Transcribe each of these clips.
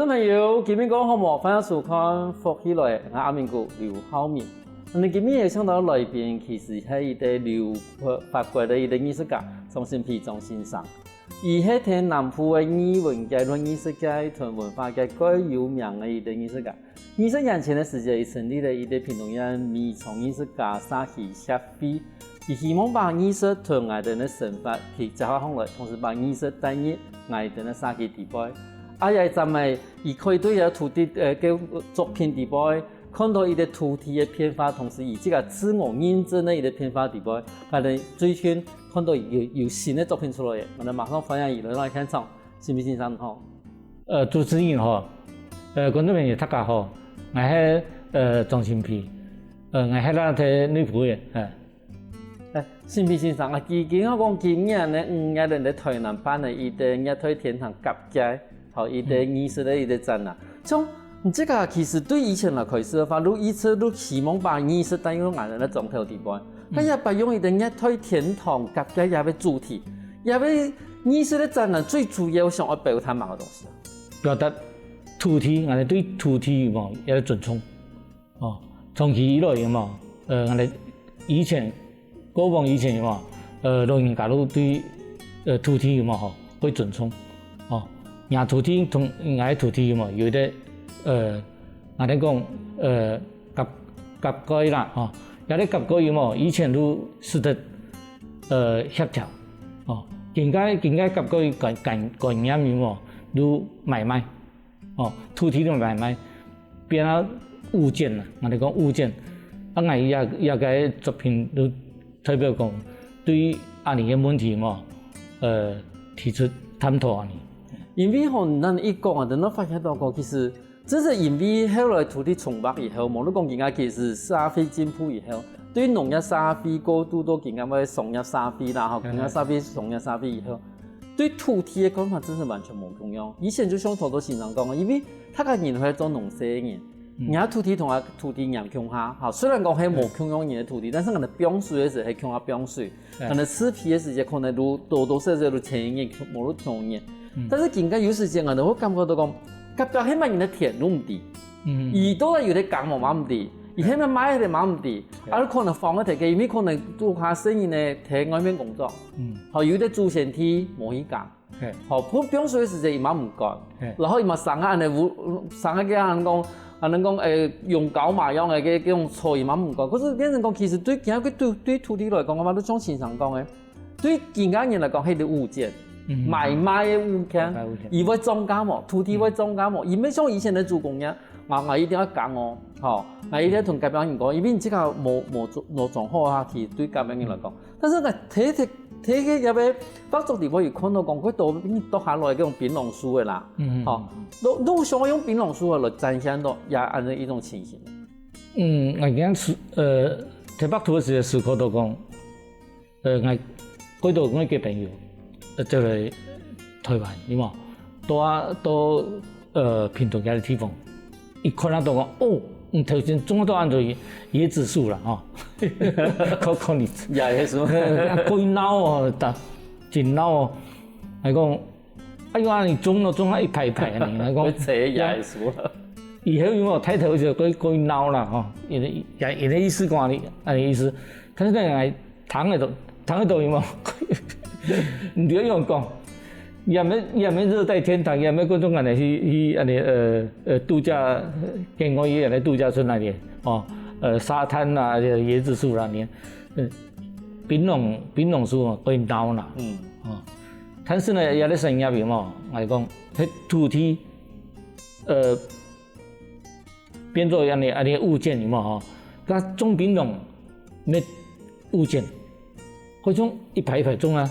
众朋友，今日讲好无？欢迎收看福起来，我阿明哥刘浩明。我哋今日也想到来宾，其实係一個留法國的一個藝術家，鍾信丕鍾先生。伊係喺南部嘅藝文界、藝術界同文化界最有名的一個藝術家。20年前嘅時間，伊成立了一個屏東縣微創藝術家沙溪協會，伊希望把藝術同我哋嘅生活去結合起來，同時把藝術帶入我哋嘅沙溪地區。也站咪，伊可以對個土地嘅作品地區，看到伊個土地嘅變化，同時以這個自我認證的伊個變化地區，我哋最近看到有新的作品出來嘅，我哋馬上歡迎伊來現場，信丕先生好。主持人好，觀眾朋友大家好，我係鍾信丕，我係咱嘅女僕嘅，信丕先生啊，我講今年咧5月咧台南辦嘅伊個熱推天堂夾街。好，一個藝術的一個展覽，像你這個其實對以前來開始的話，你希望把藝術帶入我哋的總體地方，佢也把用一個熱推天堂夾嘅也為主題，也為藝術的展覽最主要想要表達乜嘅東西？表達土地，我哋對土地嘛有個尊重，長期以來嘛，我哋以前過往以前嘛，老人家都對土地嘛會尊重，養土地同愛土地嘛，有啲我哋講夾改啦，有啲夾改嘛，以前都識得協調，現在夾改概念嘛，都買賣，土地都買賣，變咗物件啦，我哋講物件，我也個作品都代表講對阿年嘅問題嘛，提出探討阿年。因為咱一講啊，咱發現到講，其實真係因為後來土地重劃以後，無論講而家其實社會進步以後，對農業社會過渡到而家嘅商業社會啦，吼，而家社會商業社會以後，對土地嘅講法真係完全冇同樣。以前就像頭都先生講嘅，因為他個人係做農事嘅人，而家土地同啊土地人共下，好，雖然講係冇共樣人嘅土地，但是我哋種水嘅時候係共下種水，我哋施肥嘅時間可能都多少少都前人冇都同人。但是更加有時間我哋會感覺到講，夾咗起碼人哋田都唔地，而都係有啲耕冇唔地，而起碼買係冇唔地，啊可能放喺地嘅，因為可能做下生意呢，喺外面工作，好有啲做前天冇去耕，好種水嘅時間伊嘛唔幹，然後伊嘛生下人生下嘅人講，人講用狗麻樣嘅嗰種菜伊嘛唔幹，可是變成講其實對而家對土地來講，我嘛都像先生講嘅，對而家人來講係啲物件。買賣嘅物件，而會漲價喎，土地會漲價喎，而唔像以前嘅做工業，我一定要講哦，好，我一定要同甲邊人講，因為這個冇做好啊，其實對甲邊人來講，但是我睇嘅入邊北族地方有看到講，佢度邊下來嗰種檳榔樹嘅啦，好，都想用檳榔樹嚟展現到也按照一種情形。我而家喺北土嘅時候思考到講，我嗰度我嘅朋友。就嚟台灣，你嘛到屏東嘅地方，一看到講頭先種到按照椰子樹啦，可能椰子樹，鬼鬧真鬧係講，哎呀你種咗一排排啊，你講扯椰樹，以後有冇睇頭就鬼鬧啦，人哋意思講你意思，但是人躺喺度有冇？唔對樣講，也沒熱帶天堂，也沒嗰種人哋去度假，跟我爺爺嚟度假村那裡，沙灘啊，椰子樹那裡，檳榔樹可以鬧啦，但是呢，有啲生意嘛，我講喺土地，變做啲物件嘛，佢種檳榔咩物件，嗰種一排一排種啊。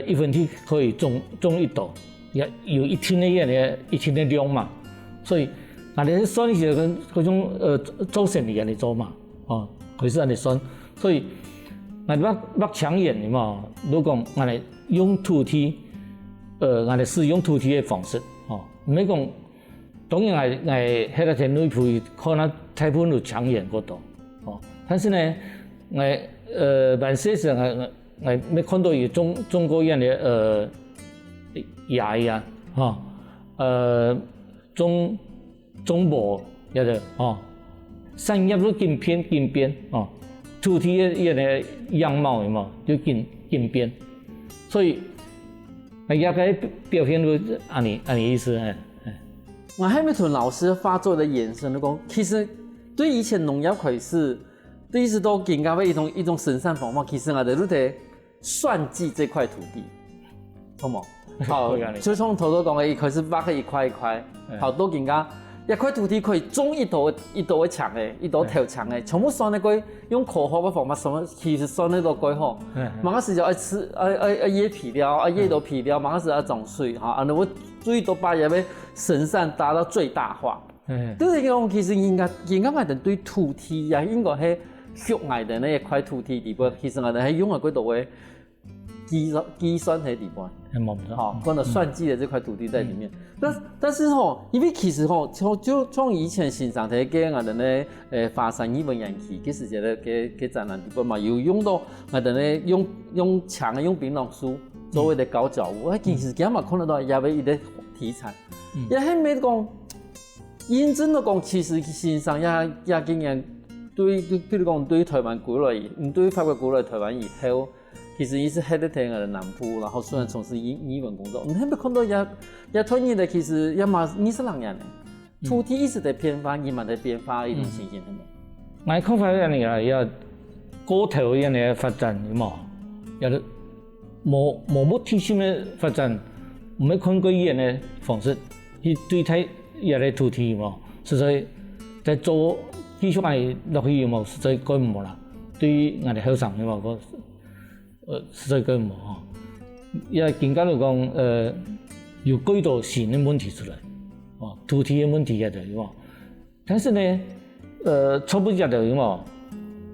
一分地可以種一朵，有一天的量嘛，所以我哋算一些嗰種做生意嚟做嘛，佢是嚟算，所以我哋要長遠嘛，如果我哋用土地，我哋使用土地嘅方式，唔係講當然係喺個田裏邊可能太半路長遠嗰度，但是呢，萬事上我沒看到有中國人的牙醫啊，中部也得哦，山叶都金边哦，土地的个样貌有冇就金边，所以也该表现出按你意思哎。我还没从老师发作的延伸的讲，其实对以前农业开始，对一直都更加为一种生产方法，其实我哋都得算计这块土地，好冇？好，就从头讲的，一开始挖个一块一块，好多更加一块土地可以种一道的墙的，一道条墙的，全部算得过用科学的方法算，其实算得到过好。马个时就爱吃叶皮料，叶到皮料，马个时要种水哈，啊，我最多把也要生产达到最大化。就是讲，其实应该我哋对土地也应该系学爱的那一块土地地方，其实我哋系用喺嗰度嘅计算喺地方。好，放了算计的这块土地在里面。但是因为其实就从以前欣赏睇嘅我哋咧华山语文人气，其实就咧嘅展览地方嘛，有用到我哋咧用墙用槟榔树作为的高脚屋，其实今日看得到也为一个题材，也系咩讲，认真的讲，其实欣赏也经验对，比如讲对台湾过来，对法国过来台湾以后。其实伊是喺啲我的南部，然后虽然从事语文工作，你有冇看到也突然的，其实也嘛20人嘅，土地一直在变化，伊嘛在变化一种情形，係咪？我看法人嚟也過頭人嘅發展有冇？也冇目的性嘅發展，唔係看過伊嘅方式去對待伊嘅土地有冇？實在做繼續係落去有冇？實在改唔冇啦，對於我哋後生有冇？實在改唔冇嗬。也更加嚟講有幾多新嘅問題出來，哦，土地嘅問題也就有冇？但是呢，初步覺得有冇？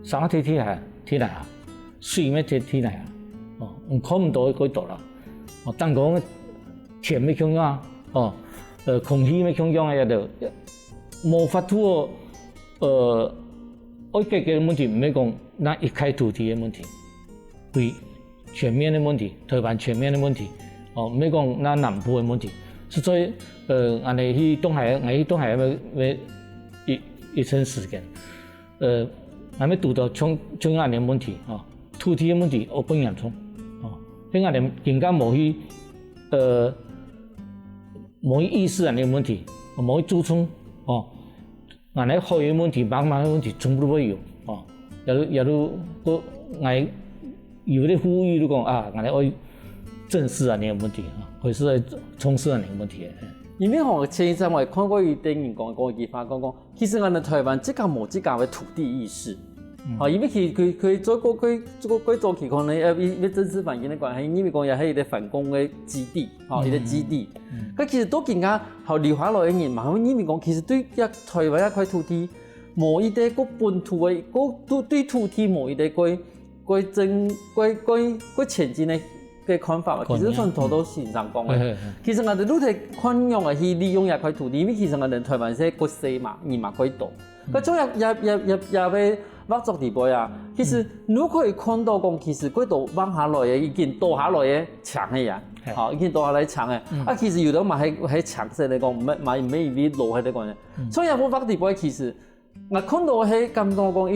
山體來啊，水咩體來啊，哦，我看唔到幾多啦，哦，但講田咩樣啊，哦，空氣咩樣啊，也就冇法度我解決嘅問題唔係講那一塊土地嘅問題。對全面的問題，台灣全面的問題，哦，唔係講那南部的問題，實在我哋去東海，我去東海要一段時間，我哋讀到中央的問題，哦，土地的問題我不嚴重，哦，因為我哋更加冇去冇去意識人的問題，冇去注重，哦，我哋海的問題、茫茫的問題全部都會有，哦，也都我有啲呼籲都講啊，我哋要正視啊呢個問題啊，或是係重視啊呢個問題。因為前一陣我看過一電影講一句話講，其實我哋台灣即家冇即家嘅土地意識，因為佢做過早期可能因為政治環境嘅關係，因為講也係一個反攻嘅基地，一個基地。佢其實都更加後留下來嘅人嘛，因為講其實對台灣一塊土地冇一啲個本土嘅個對土地冇一啲個前進嘅看法，其實從頭到線上講嘅。其實我哋都係寬容嘅去利用一塊土地，因為其實我哋台灣係個細嘛，人嘛幾多。佢種也被挖作地步呀。其實你可以看到講，其實幾多挖下來嘅已經倒下來嘅牆嘅呀，已經倒下來牆嘅。其實有啲嘛係牆勢嚟講，唔係以路喺度講嘅。所以有冇挖地步？其實我看到係感覺講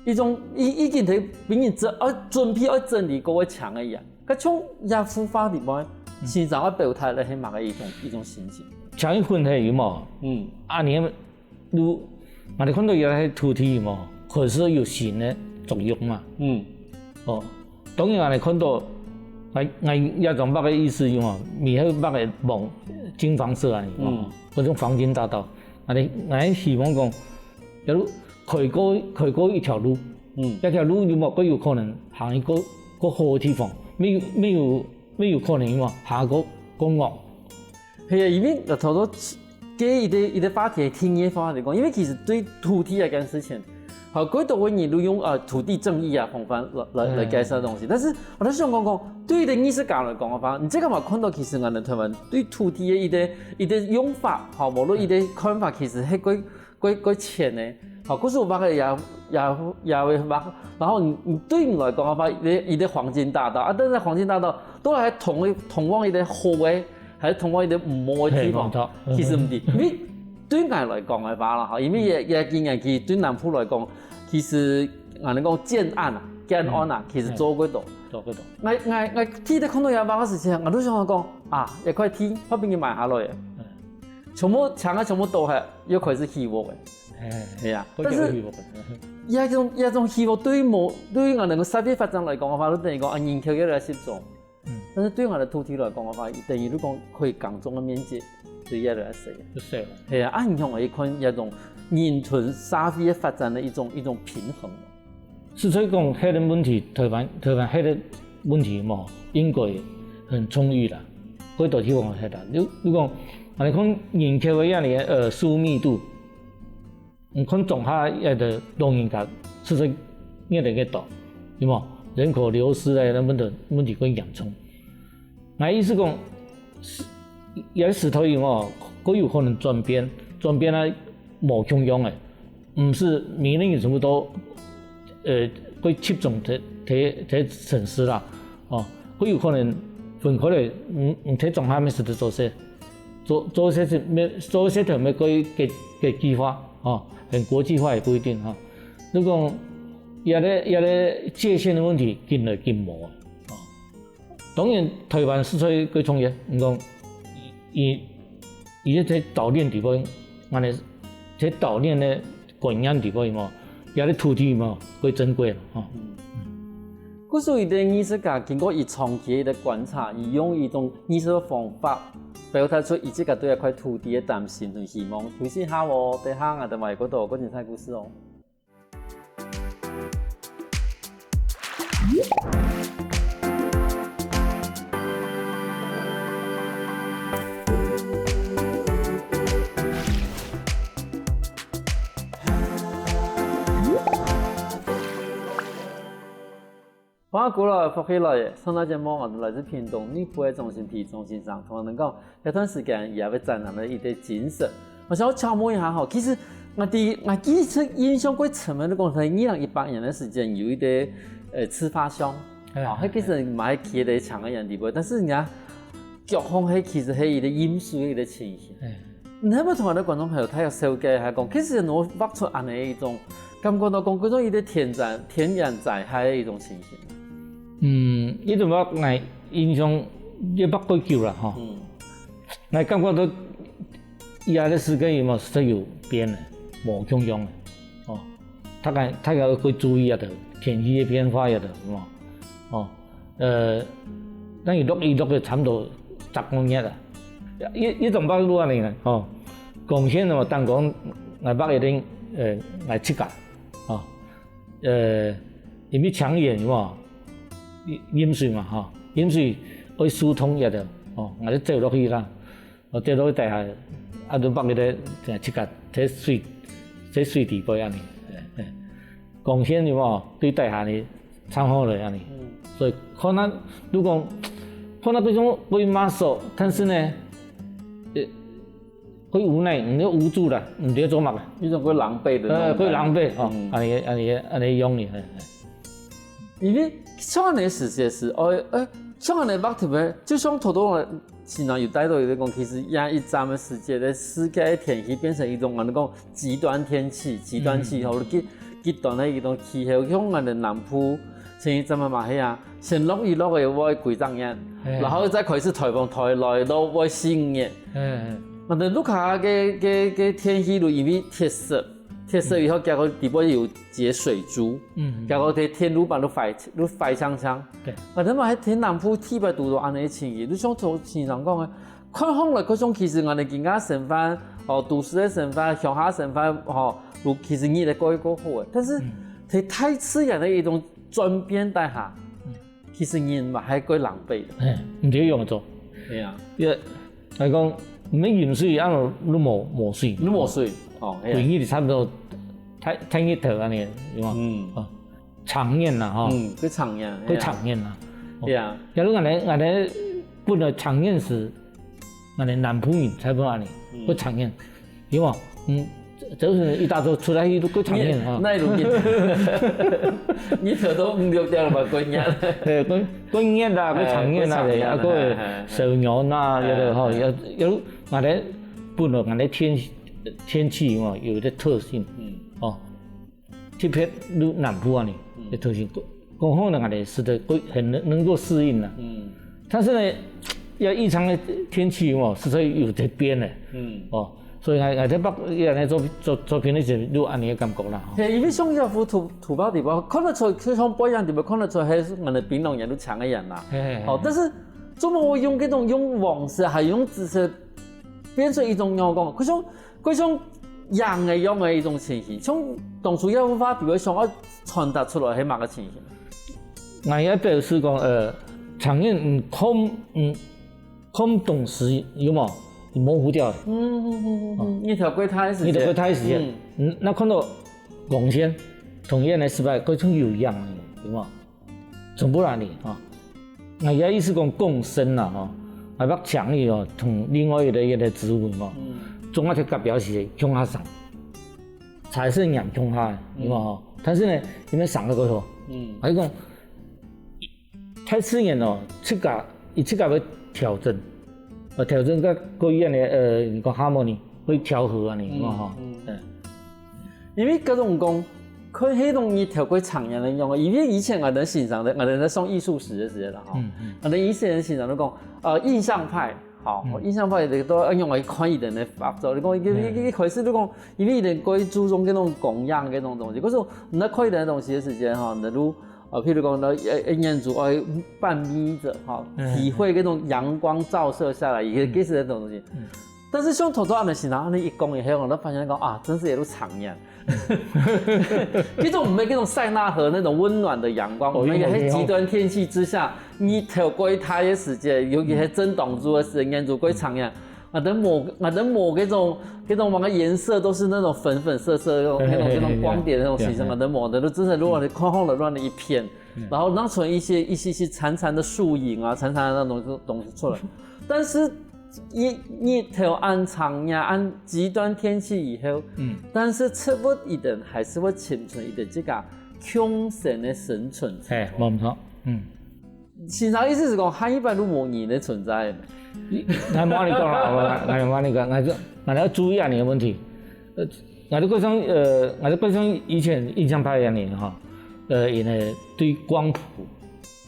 一種已經係俾人準備要整理過嘅牆嘅呀。佢從也孵化地步，現在我表態咧係乜嘅一種情形。牆一分係有冇？年如我哋看到有啲土地有冇？可是有新嘅作用嘛？當然我哋看到我一種乜嘅意思有冇？未係乜嘅黃金黃色啊？嗰種黃金大道，我哋希望講有開過一條路，一條路有冇？佢有可能行一個好嘅地方，沒有可能有冇行個公路。係啊，因為頭頭嘅一個話題聽嘢方嚟講，因為其實對土地嗰件事情，好幾多位人都用土地正義啊方法來解釋東西，但是我都想講，對於藝術家嚟講嘅話，你這個嘛看到其實我哋台灣對土地嘅一個用法，好無論一個看法，其實係幾淺嘅。好，可是我把佢也會把，然後你對你來講嘅話，一個黃金大道，但是黃金大道都係通往一個好还是通过一啲唔好嘅地方？其實唔係，因為對我來講嘅話啦，嚇，因為也經驗佢對南部來講，其實我哋講建案啊，其實做幾多？做幾多？我睇到看到有把個事情，我都想講啊，一塊地我俾佢買下來嘅，全部牆啊全部倒係又開始起鑊嘅，係啊，但是一種起鑊對於我哋個社會發展來講嘅話，都等於講人口越來越少咗。但是對我哋土地來講嘅話，等於你講可以耕種嘅面積就越來越細。係啊，你向我看一種人群社會嘅發展嘅一種平衡。所以講，迄個問題，台灣迄個問題嘛，應該很充裕啦。好多地方係啦，你講，我哋看人口嘅樣嘅樹密度，你看中下一個農業界，實在越來越大，對嘛？人口流失咧，那問題更嚴重。我意思講，有石頭岩哦，佢有可能轉變啊，冇共用嘅，唔是每年全部都。會集中喺城市啦，哦，佢有可能分開嚟，唔睇中下咩事都做些條咩嘅計劃，哦，連國際化也不一定哈。如果有啲界限的問題，見來見冇啊，哦，當然台灣是在佢創業，唔講而且喺島鏈地方，我哋喺島鏈嘅觀念地方嘛。有啲土地嘛，會珍貴咯。嗰所以啲藝術家經過長期嘅觀察，用一種藝術嘅方法，表達出自己對一塊土地嘅擔心同希望。休息下喎，等下我哋埋嗰度嗰件細故事哦。我過來福起來嘅，上到節目我哋來自屏東內埔嘅中心體中心上，同我哋講一段時間也會展覽了一啲景色。我想敲摸一下吼，其實我第一次印象過深嘅，你講喺2018年嘅時間有一啲刺發箱，迄其實買起嚟搶嘅人地步，但是人家腳風係其實係一啲因素一啲情形。你係咪同我哋觀眾朋友睇下小計係講，其實我畫出安尼一種感覺到講嗰種一啲天然災害嘅一種情形。呢度我印象也不夠久啦，哈。我感覺到有啲時間嘛是有變嘅，冇共用嘅，哦。大家會注意下頭天氣嘅變化下頭，嘛，哦。等於落雨落嘅差唔多10公日啦，一種北路啊嚟嘅，哦。貢獻啊，當講我北一定我7架，哦。因為搶鹽嘛。淹水嘛，嚇，淹水可以疏通一條，哦，我哋走落去啦，我走落去地下，都北嗰啲成7架睇水地波安尼，貢獻嘅嘛，對地下呢參考嚟安尼，所以可能如果可能嗰種會麻索，但是呢，會無奈，唔要無助啦，唔知做乜嘅，呢種會狼狽的，會狼狽，哦，安尼用嘅。因為像你時節是，像你北特別，就像頭多前兩有帶到一個講，其實也一陣嘅時節咧，世界嘅天氣變成一種我哋講極端天氣、極端氣候，極端嘅一種氣候，像我哋南部前一陣嘛係啊，先落雨落嘅會幾陣日，然後再開始颱風台來到會15日，我哋陸下嘅天氣就因為鐵色以後，結果地波有結水珠，結果啲天路板都壞嗆嗆。或者話喺天南部天白度到安尼情形，你想從前上講嘅，看向來嗰種其實我哋更加成翻，都市嘅成翻，鄉下成翻，其實你哋過一個好嘅，但是喺太自然嘅一種轉變底下，其實人嘛係過狼狽嘅，唔知用做。係啊，因為係講唔係鹽水，啱落都冇水，都冇水，永遠差唔多。睇一頭安尼，係嘛？長年啦，嗬。佢長年。佢長年啦。係啊。假如我哋本來長年時，我哋南部人才不安尼，佢長年，因為就是一大早出来伊都过长年啊。那容易，你头都唔掉掉了吧？过年。过年啦，过长年啦，啊个寿娘啦，有的吼，有俺哋本来俺哋天气嘛有一个特性，哦，特别如南部啊的特性，刚好呢俺哋是的很能够适应了，但是呢，要异常的天气嘛，实在有在变的，哦。所以我在北也来做片的时候，有安尼的感觉啦。係，因為像一幅土包地方，看得出，就像不一樣地方看得出係我哋檳榔人都強嘅人啦。好，但是做乜會用嗰種用黃色，係用紫色變成一種陽光？嗰種樣嘅樣嘅一種情形，像當初一幅畫地方想要傳達出來係乜個情形？我也表示講，長遠空洞時有冇？模糊掉了。一条轨胎时间，一条轨胎时间。那看到光线同样的失败，各种有一样的，对吗？从不然的啊，我也意思讲共生啦，哈，我把强力哦，同另外一个植物嘛，中华铁甲表示向下上，才是养向下，对吗？但是呢，因为上个过头，还讲太刺眼哦，切甲要调整。调整个各样的你讲 harmony 会调和啊，你讲哈，因为各种讲，佢迄种伊调过长样的用，因为以前我哋欣赏的，我哋在上艺术史的时候啦，我哋以前欣赏都讲，印象派，好，印象派的都用来看伊人的法则，你讲一开始你讲，因为伊人过注重嗰种供养嗰种东西，可是你在看伊人的东西的时间哈，你如譬如讲，眼珠半眯着，哈，体会那种阳光照射下来，也给是那种东西。但是像头头安的形象，安一讲以后，我都发现讲啊，真是一路长样。这种我们那种塞纳河那种温暖的阳光，我们也在极端天气之下，你跳过它的时间，尤其是真挡住的时间，眼珠过长样。我的抹那种某个颜色都是那种粉粉涩涩那种光点的那种形象，我的抹的都真的乱的空空的乱的一片，然后让出一些潺潺的树影啊，潺潺的那种东西出来。但是你调按长呀，按极端天气以后，但是吃不一定还是会形成一点这个凶神的生存。冇错，现在意思是讲，它一般都模拟的存在的。我冇你讲啦，我你讲，我要注意啊你的问题。我就像以前印象派一样的哈，因为对光谱，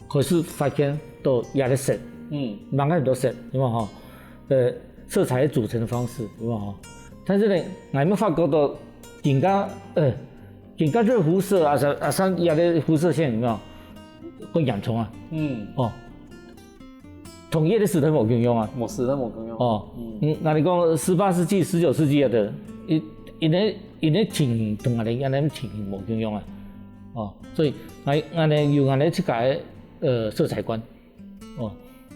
可是发现都压得深，蛮很多深，对吧哈？色彩组成的方式，对吧哈？但是呢，我们发觉到更加热辐射啊上压的辐射线有没有？会养虫啊？同业的石头冇用用啊，冇石头冇用用。那你讲18世纪、19世纪的，因为情形同我哋安尼情形冇用用啊。所以我哋有我哋去改色彩观。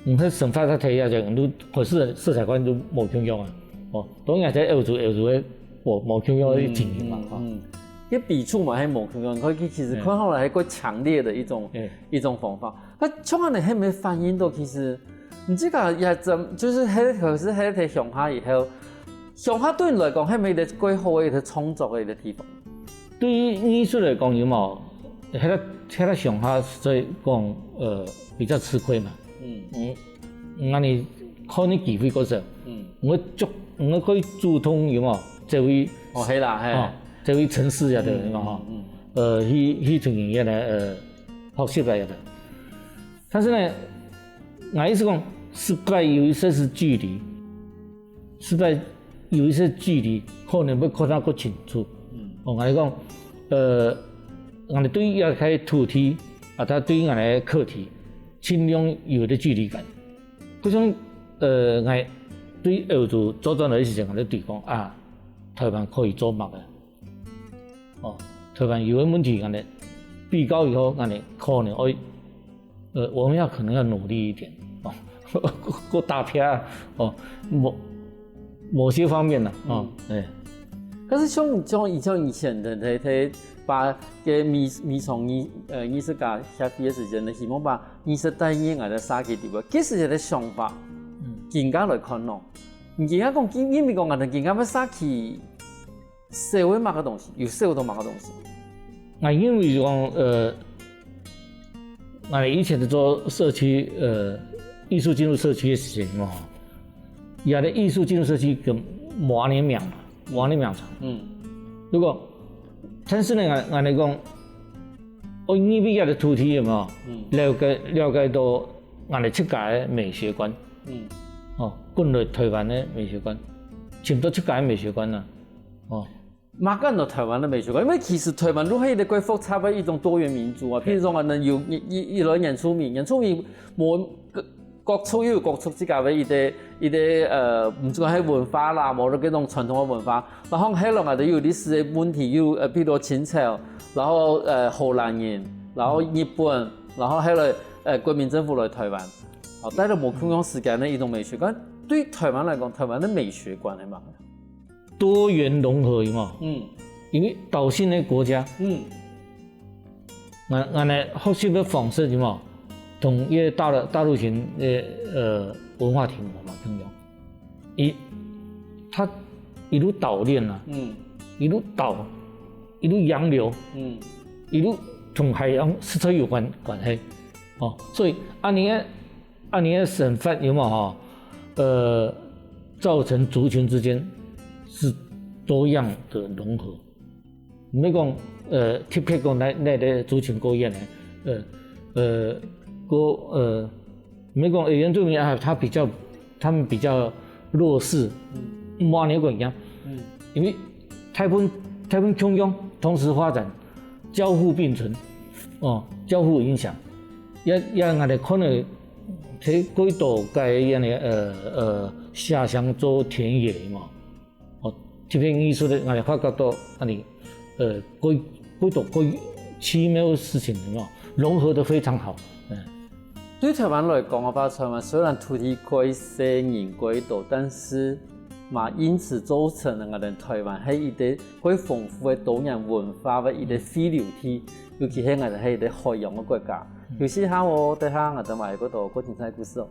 唔去生发在睇下就都可是色彩观都冇用用啊。當然喺歐洲嘅冇用用的情形嘛。一笔触嘛，係冇用，佢其實看後來係個強烈的一種方法。佢從我哋係咪反映到其實？你這個也就是可是喺睇上下以後，上下對你來講係咪一個最好嘅一個創作嘅一個地方？對於藝術嚟講，有冇喺個上下所以講比較吃虧嘛。那你看你機會嗰時，我可以主動有冇這位係啦，這位城市入邊嘛去從業咧學習嚟嘅，但是呢，我意思講。失敗有一些是距離，可能要看得更清楚。我哋講，我哋對於要開土題啊，它對於我哋課題，盡量有啲距離感。嗰種我對於歐洲作戰嘅時候，我哋對講啊，台灣可以做乜嘅？台灣有啲問題，我哋比較以後，我哋可能我們要可能要努力一點。個大片某些方面啦，可是像以前的他把嘅米從藝術家下畢業時間咧，希望把藝術帶入我哋沙嘅地方，其實係個想法，更加來看咯。而家講，因為講我哋更加要沙去社会某个东西，有社会到某个东西。因为讲我以前在做社区艺术进入社区的时候嘛，也咧艺术进入社区跟磨年苗长。如果但是呢，我哋讲，我呢边嘅土地有冇了解到我哋出界嘅美學觀，本來台灣嘅美學觀，差唔多出界嘅美學觀啦，馬干到台灣的美學觀，因為其實台灣都係一個複雜的一種多元民族啊，譬如說我哋有一類原住民冇各處又有各處之間的一個唔知講係文化啦，冇咗嗰種傳統嘅文化，然後喺落我哋有歷史嘅問題，有譬如清朝，然後荷蘭人，然後日本，然後喺來國民政府來台灣，帶到冇同樣時間的一種美學觀，對台灣來講，台灣的美學觀係乜？多元融合嘛，因為島性的國家，我哋學習的方式嘛，同一大陸型的文化體嘛不一樣，它一路島鏈啊，一路島，一路洋流，一路同海洋是都有關係，所以按你的省份有冇造成族群之間是多樣的融合，唔係講特別講那個族群過遠嘅，唔係講原住民啊，他們比較弱勢，冇你講一樣，因為太分共用，同時發展，交互並存，交互影響，也我哋可能喺幾度嘅樣下鄉做田野嘛。這片藝術的，我哋發覺到，幾多奇妙的事情嘛，融合得非常好。對台灣來講，我發現台灣雖然土地貴、人貴多，但是嘛，因此造成了我哋台灣係一個幾豐富嘅多元文化嘅一個飛流體，尤其係我哋係一個海洋嘅國家。有時下我等下我哋埋嗰度講精彩故事哦。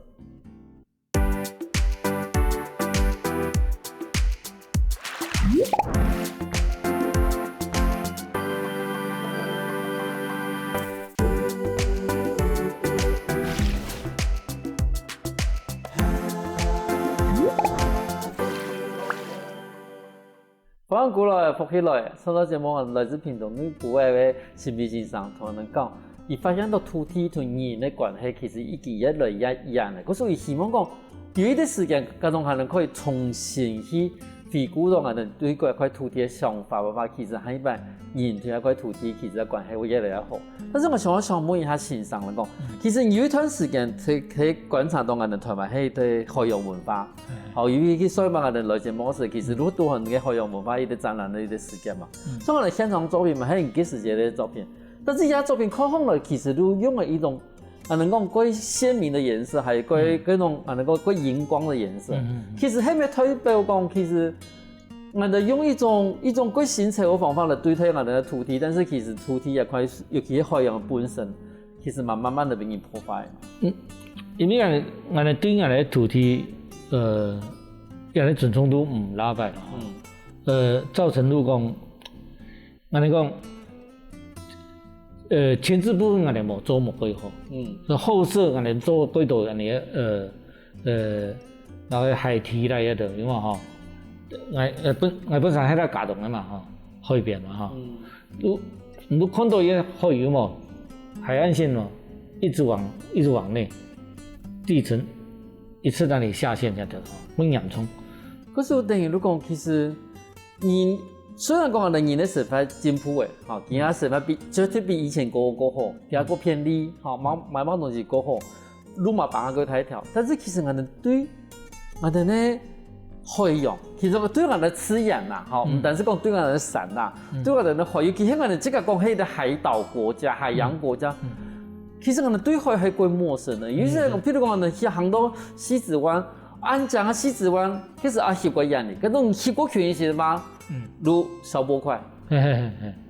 歡迎過來，福起來！收到節目係來自屏東女部嘅新美先生同我哋講，而發現到土地同人嘅關係其實已經越來越一樣嘅。所以希望講有一啲時間，嗰種可能可以重新去回顧到我哋對嗰塊土地嘅想法嘅話，其實係一般人同一塊土地其實嘅關係會越來越好。但是我想問一下先生嚟講，其實有一段時間可以觀察到我哋台灣係對海洋文化。由於所以話我哋來節目時，其實都多很嘅海洋文化一啲展覽的一啲時間嘛。所以我哋現場作品嘛係幾時節嘅作品，但是而家作品看上來其實都用了一種能夠歸鮮明的顏色，係歸嗰種能夠歸熒光的顏色。其實係咪代表講其實我哋用一種歸新潮嘅方法嚟對待我哋嘅土地，但是其實土地一塊，尤其係海洋本身，其實慢慢地俾人破壞。因為我哋對我哋嘅土地。也係準重度唔拉擺啦，造成到講，我哋講，前置部分我哋冇做冇幾好，後設我哋做幾多人哋那個海堤啦一度，因為嗬，我本身喺度架動嘅嘛，嗬，海邊嘛，嗬，你看到一海有冇海岸線嘛，一直往內，地層。一次讓你下線就得，冇洋蔥。可是我等於如果其實你雖然講我哋人嘅手法進步誒，嚇，而家手法絕對比以前個好，而個便利，嚇，買東西個好，路嘛把個睇條。但是其實我哋對我哋呢海洋，其實對我哋資源啦，嚇，唔單止講對我哋山啦，對我哋嘅海，尤其係我哋即個講係啲海島國家、海洋國家。其實我哋對海係幾陌生的，有些譬如講我哋去行到西子灣，按講西子灣，其實去過樣嘅，嗰種去過去是嘛，如小波塊，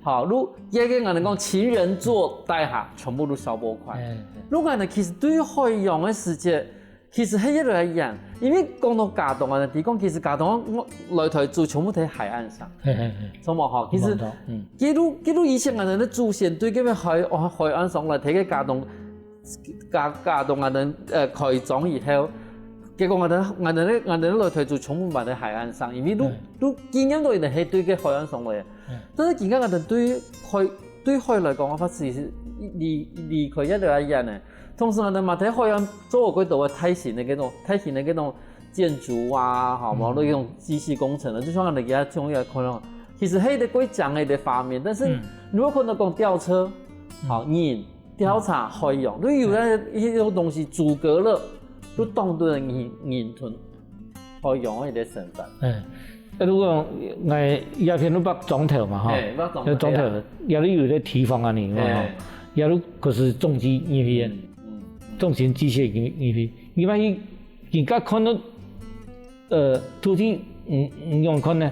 好，如一個我哋講情人座大廈，全部都小波塊。如果我哋其實對海洋嘅世界，其實係一路一樣，因為講到架洞啊，地講其實架洞來台做全部喺海岸上，錯冇嗬？其實幾多以前我哋啲祖先對嗰個海岸上來睇嘅架洞啊，開裝以後，結果我哋來台做全部埋喺海岸上，因為都見到人哋係對嘅海岸上來嘅，但係而家我哋對海來講，我發現離開一路一樣嘅。同時我哋嘛睇海洋做嗰度嘅梯形嘅嗰種建築啊，好冇嗰種機械工程啊，就像我哋而家中意看到，其實係啲鬼講嘅啲方面，但是如果看到講吊車，好人調查海洋，都有一種東西阻隔了，都當對人同海洋嘅啲成分。如果我有片都北裝頭嘛，嚇，裝頭有啲有啲地方啊，你嘛，有啲佢是重機呢邊。重型機械因為而家看到土地用看呢，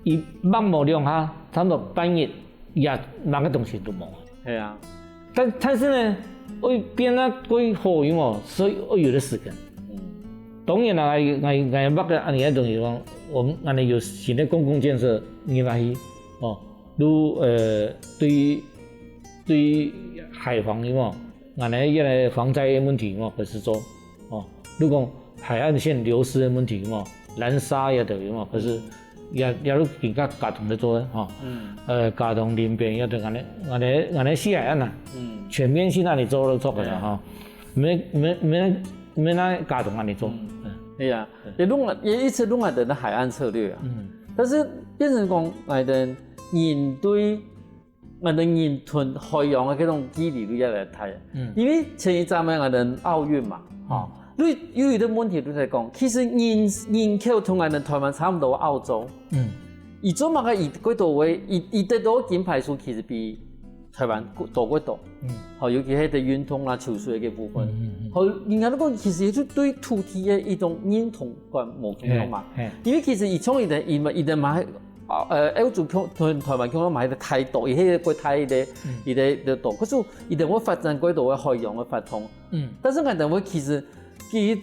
伊望無兩下，差唔多半日也乜個東西都冇。係啊，但是呢，會變啊會好用哦，所以我有啲時間。當然啦，我乜個安尼一種情況，我們安尼有新的公共建設，因為哦，如對海防的嘛。俺哋一來防災問題嘛，可是做哦，如果海岸線流失的問題嘛，濫沙也得嘛，可是也都更加加重的做哈，加重林邊也得俺哋西海岸呐，全面性那裡做都做不了哈，沒那加重俺哋做，係啊，也一直弄俺哋的海岸策略啊，但是變成講俺哋應對。我哋人同海洋嘅嗰種距離都越來越大，因為前一陣咪我哋奧運嘛，嚇，有啲問題都在講，其實人口同我哋台灣差唔多澳洲，而做乜嘅嗰度位，而得到金牌數其實比台灣多幾多，嚇，尤其係啲運動啦、球水嘅部分，嚇，人家都講其實係對土地嘅一種認同感冇咁樣嘛，因為其實以前伊哋買。歐洲同台灣講買得太多，而且佢太啲多，可是一定會發展嗰度嘅海洋嘅發通。但是我哋會其實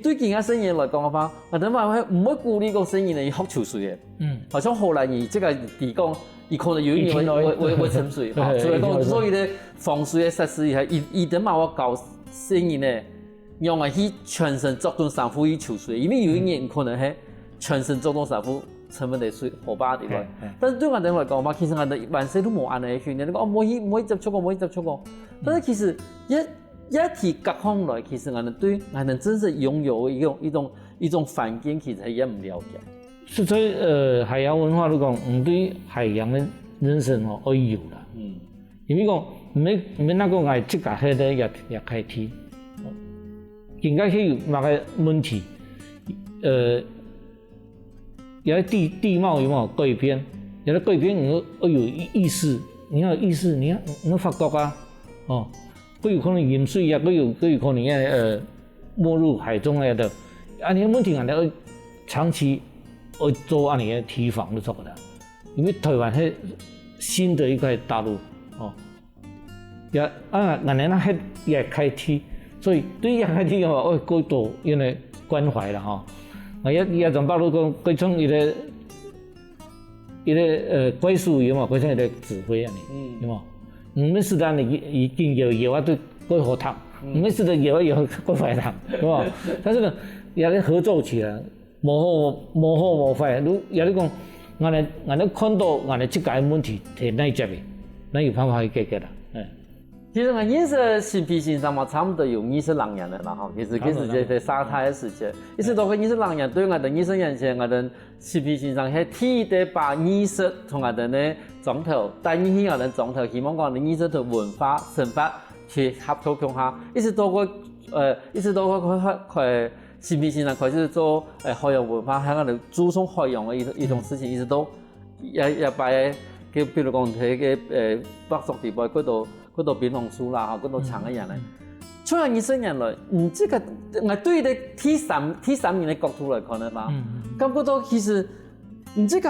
對其他生意來講嘅話，我哋話唔會鼓勵個生意嚟學潮水嘅。好像荷蘭而即係地講，而可能有一年會沉水，所以講所以咧防水嘅設施係一定嘛我搞生意咧，用嚟去全身作動三副去潮水，因為有一年可能係全身作動三副。成分地水河巴地位，但是對我哋嚟講嘛，其實我哋萬世都冇按嚟訓練。你講唔可以接觸過，唔可以接觸過。但是其實一提隔空來，其實我哋對我哋真正擁有一種環境，其實係一唔了解。所以海洋文化嚟講，唔對海洋嘅人生哦可以有啦。因為講唔係那個係即架喺度也開天，應該係有乜個問題有地貌有冇改變？有啲改變，你要有意識，你要有意識，你要發覺啊，哦，佢有可能淹水啊，佢有可能沒入海中啊的，安尼問題我哋長期要做安尼嘅提防都做不了，因為台灣係新的一塊大陸，哦，也我哋那係也開天，所以對於開天嘅話，我過度因為關懷啦，哈。我一種北路講，佢從伊個歸屬有嘛，佢從伊個指揮啊，有嘛？唔係是但你已經有啊，對歸好談，唔係是但有歸壞談，有嘛？但是呢，也咧合作起來，冇好冇壞，如也咧講，我哋看到我哋即個問題係哪一隻嘅，那有辦法去解決啦，其實我認識新皮先生嘛，差唔多有20年了啦，哈，其實佢係沙灘嘅時間，一直到佢20年，對我哋20年前，我哋新皮先生係替地把20同我哋呢總頭，帶入去我哋總頭，希望講我哋20同文化、生活去合作共下，一直到佢新皮先生開始做海洋文化，喺我哋注重海洋嘅一種事情，一直都也擺叫，比如講喺嘅北屬地區嗰度變紅樹啦，嗰度長嘅人嚟，從20年來，這個我對你第三年嘅角度來看咧嘛，感覺到其實這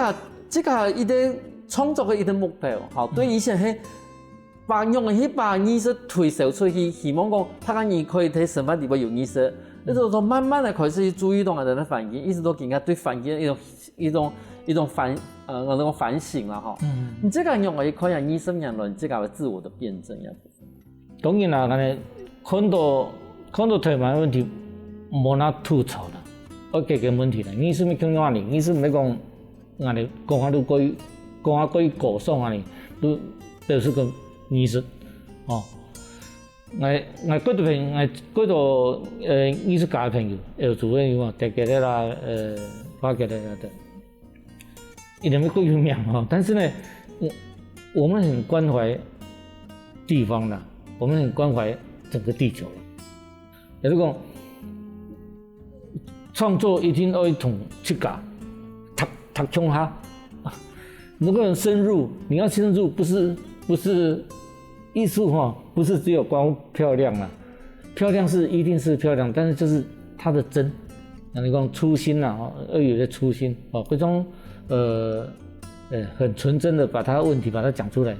個一啲創作嘅一啲目標，嚇對以前係用去把意識推銷出去，希望講他人可以喺生活裡邊有意識，那就是说慢慢的开始去注意到我们的环境，一直都更加对环境一种那种反省啦哈。你这个用来可以20年来这个自我的辩证呀。当然啦，看到台湾问题，无哪吐槽啦，要解决问题啦。你是咪讲安尼？你是咪讲安尼讲啊？过于高尚安尼，就是个艺术哦。我几多艺术家的朋友，有做的嘛，大家啦发给大家的，一点没够有名哈。但是呢，我们很关怀地方啦，我们很关怀整个地球。也就是讲，创作一定要一同去搞，读穷哈，能够深入，你要深入，不是艺术哈，不是只有光漂亮啦，漂亮是一定是漂亮，但是就是它的真，你讲初心啦，要有的初心哦，这种很纯真的把它问题把它讲出来。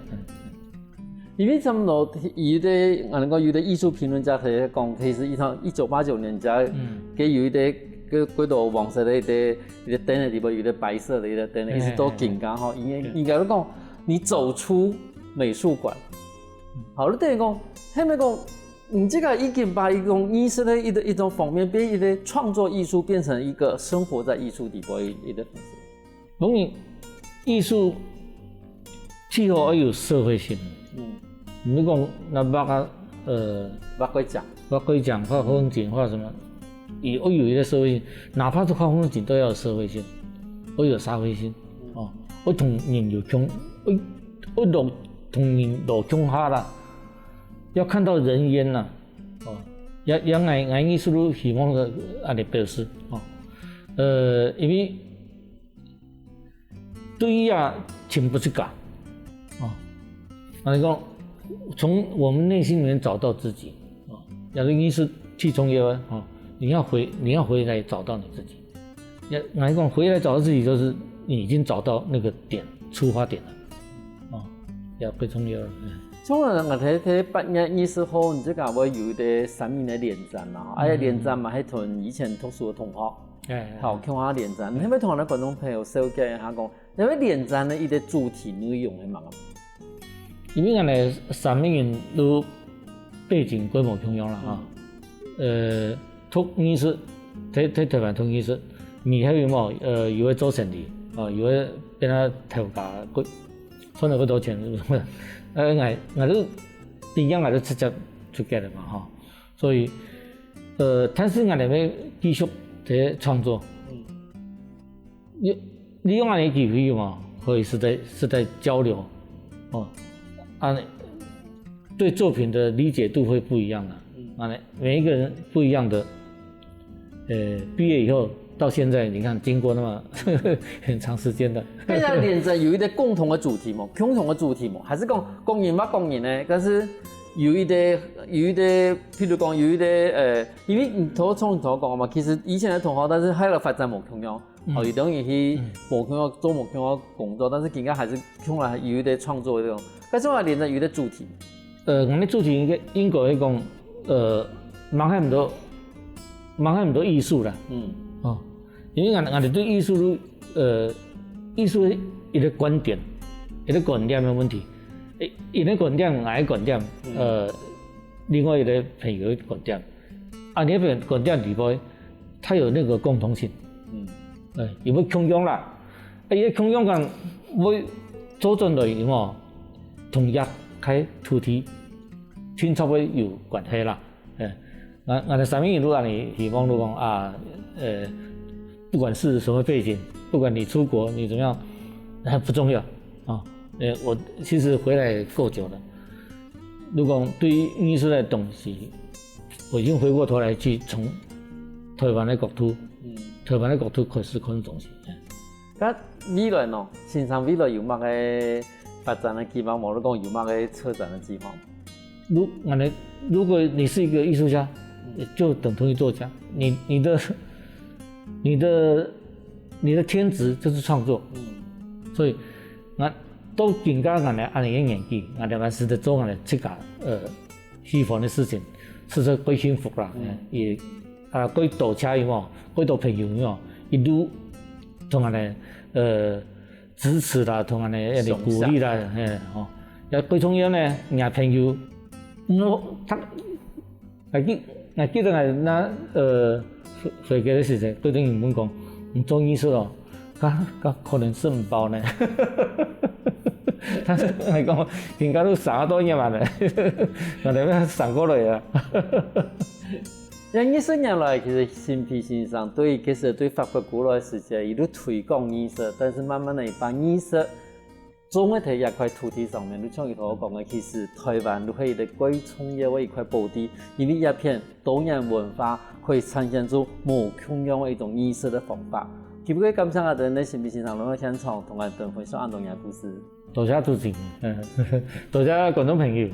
因为差不多有的艺术评论家在讲，其实1989年在给有的几多黄色的一个灯的里边，有的白色的一个灯，一直都更加哈。应该讲，你走出美术馆，好，你等于讲，后面讲，你这个已经把一种艺术的一种方面，变一个创作艺术变成一个生活在艺术里边一个方式。所以艺术最好要有社会性。你讲那画可以讲画风景画什么，也要有一个社会性，哪怕是画风景都要有社会性，要有社会性哦。要同人有共，要同人有共下啦，要看到人烟啦，哦，也我艺术都希望个安尼表示哦，因为对呀，请不去搞哦，那你讲。从我们内心里面找到自己啊，假如你是去从业啊，你要回来找到你自己。哪一种回来找到自己，就是你已经找到那个点出发点了，要回从业了。像我睇8月20号，你这个会有的3面的联展啦，联展嘛，係同以前讀書嘅同學，好看下聯展。你可唔可以同我哋觀眾朋友紹介一下講，因為聯展嘅一個主題內容係乜嘢？因為我哋3面都背景規模同樣啦嚇，讀藝術睇台灣讀藝術，未係冇有做生意，有嘅變咗頭家佢賺咗好多錢，我都邊樣我都直接出街了嘛哈，所以但是我哋要繼續喺創作，利用我哋機會嘛，可以是在交流哦。对作品的理解度会不一样的，每一个人不一样的，毕业以后到现在，你看经过那么很长时间的，大家连着有一个共同的主题嘛，共同的主题嘛，还是讲公认不公认呢？但是有一个，譬如讲有一个因为你从头讲嘛，其实以前的同学，但是还有发展无同样。有等于去无同做无同工作，但是更加还是从来有一个创作这种，但是我连着有一个主题。我们主题应该是讲，蛮很多艺术啦，因为我哋对艺术艺术一个观点的问题，一个观点，我的观点，另外一个朋友的观点，你的观点里边，它有那个共同性。有冇共用啦？伊共用讲要做准嚟嘛，同一开土地清楚要有关系啦。我哋3面如果你希望如讲不管是什么背景，不管你出国你怎么样，不重要啊。我其实回来够久了。如果对于艺术的东西，我已经回过头来去从台湾的角度。台湾的角度开始看东西。咁未來喏，線上未來有乜嘅發展嘅計劃？冇得講有乜嘅策展嘅計劃？如果你是一個藝術家，就等同於作家。你的天職就是創作。所以我都更加我哋按年紀，我哋還是在做我哋自家喜歡的事情，是在歸幸福啦。也各位导车有冇，各位导朋友有冇，一路同安尼支持啦，同安尼一直鼓励啦，吼，也最重要呢，伢朋友，他記得那飛機的時陣，對啲原本講唔做醫術哦，可能是唔包呢。他係講人家都啥多嘢嘛咧，我哋咩散過來啊。20年來，其實新皮先生其實對法國古老嘅世界一路推廣藝術，但是慢慢地把藝術種喺一塊土地上面。你像佢同我講嘅，其實台灣都係一個最重要嘅一塊寶地，因為一片多元文化可以呈現出無窮樣嘅一種藝術嘅方法。可唔可以感謝我哋嘅新皮先生嚟現場同我哋分享安東嘅故事？多謝主持，多謝觀眾朋友。